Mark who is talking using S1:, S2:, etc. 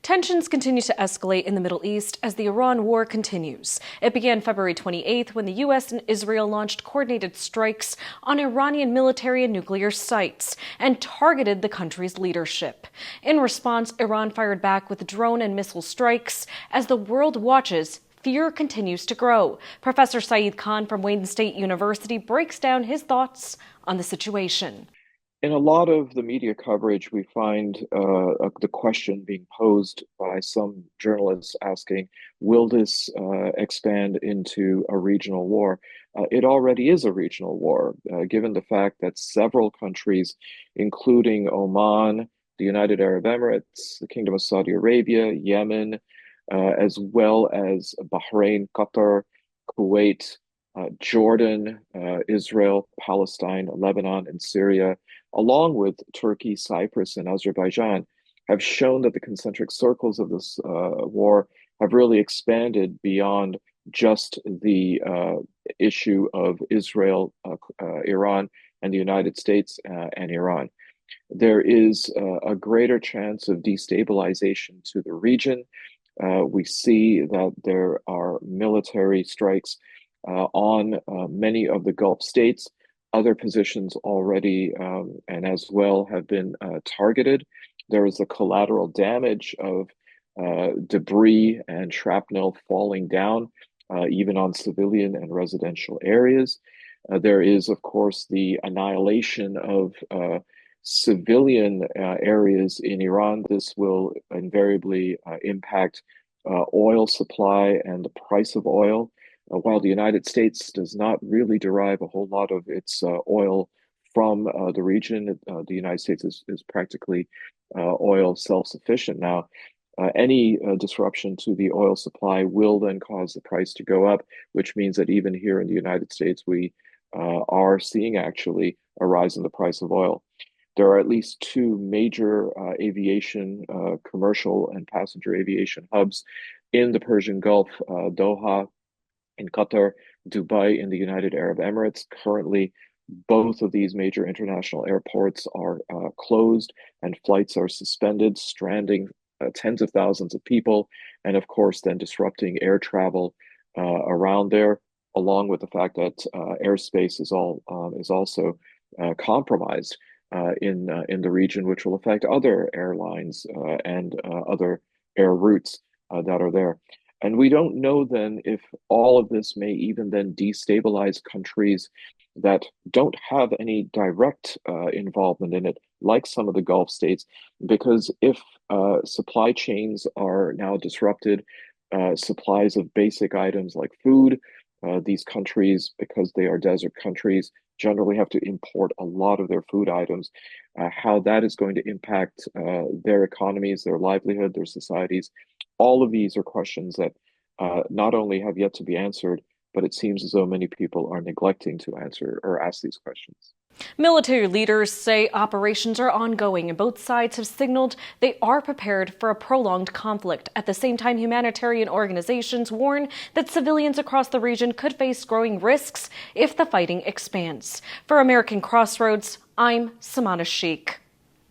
S1: Tensions continue to escalate in the Middle East as the Iran war continues. It began February 28th when the U.S. and Israel launched coordinated strikes on Iranian military and nuclear sites and targeted the country's leadership. In response, Iran fired back with drone and missile strikes. As the world watches, fear continues to grow. Professor Saeed Khan from Wayne State University breaks down his thoughts on the situation.
S2: In a lot of the media coverage, we find the question being posed by some journalists asking, will this expand into a regional war? It already is a regional war, given the fact that several countries, including Oman, the United Arab Emirates, the Kingdom of Saudi Arabia, Yemen, as well as Bahrain, Qatar, Kuwait, Jordan, Israel, Palestine, Lebanon, and Syria, along with Turkey, Cyprus, and Azerbaijan, have shown that the concentric circles of this war have really expanded beyond just the issue of Israel, Iran, and the United States and Iran. There is a greater chance of destabilization to the region. We see that there are military strikes on many of the Gulf states. Other positions already and as well have been targeted. There is the collateral damage of debris and shrapnel falling down, even on civilian and residential areas. There is, of course, the annihilation of civilian areas in Iran. This will invariably impact oil supply and the price of oil. While the United States does not really derive a whole lot of its oil from the region, the United States is practically oil self-sufficient now. Any disruption to the oil supply will then cause the price to go up, which means that even here in the United States, we are seeing actually a rise in the price of oil. There are at least two major aviation, commercial and passenger aviation hubs in the Persian Gulf, Doha in Qatar, Dubai in the United Arab Emirates. Currently, both of these major international airports are closed and flights are suspended, stranding tens of thousands of people, and of course then disrupting air travel around there, along with the fact that airspace is also compromised in the region, which will affect other airlines and other air routes that are there. And we don't know then if all of this may even then destabilize countries that don't have any direct involvement in it, like some of the Gulf states, because if supply chains are now disrupted, supplies of basic items like food, these countries, because they are desert countries, generally have to import a lot of their food items. How that is going to impact their economies, their livelihood, their societies. All of these are questions that not only have yet to be answered, but it seems as though many people are neglecting to answer or ask these questions.
S1: Military leaders say operations are ongoing and both sides have signaled they are prepared for a prolonged conflict. At the same time, humanitarian organizations warn that civilians across the region could face growing risks if the fighting expands. For American Crossroads, I'm Samana Sheikh.